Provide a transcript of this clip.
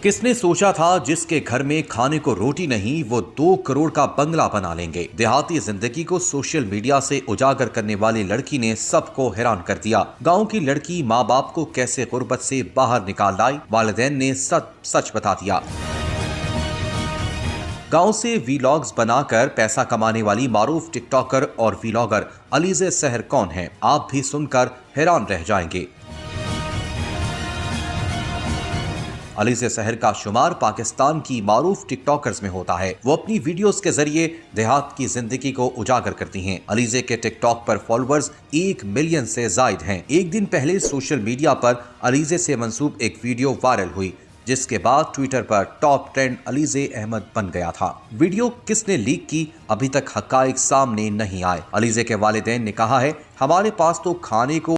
किसने सोचा था जिसके घर में खाने को रोटी नहीं वो 2 करोड़ का बंगला बना लेंगे। देहाती जिंदगी को सोशल मीडिया से उजागर करने वाली लड़की ने सबको हैरान कर दिया। गांव की लड़की माँ बाप को कैसे गुर्बत से बाहर निकाल लाई, वालिदैन ने सच बता दिया। गांव से वीलॉग्स बनाकर पैसा कमाने वाली मारूफ टिकटॉकर और वीलॉगर अलीज़े सहर कौन है, आप भी सुनकर हैरान रह जाएंगे। अलीज़े सहर का शुमार पाकिस्तान की मारूफ टिकटॉकर्स में होता है। वो अपनी वीडियोस के जरिए देहात की जिंदगी को उजागर करती हैं। अलीज़े के टिकटॉक पर फॉलोअर्स 1 मिलियन से जायद हैं। एक दिन पहले सोशल मीडिया पर अलीज़े से मंसूब एक वीडियो वायरल हुई, जिसके बाद ट्विटर पर टॉप ट्रेंड अलीज़े अहमद बन गया था। वीडियो किसने लीक की, अभी तक हकाइक सामने नहीं आए। अलीज़े के वालिदैन ने कहा है, हमारे पास तो खाने को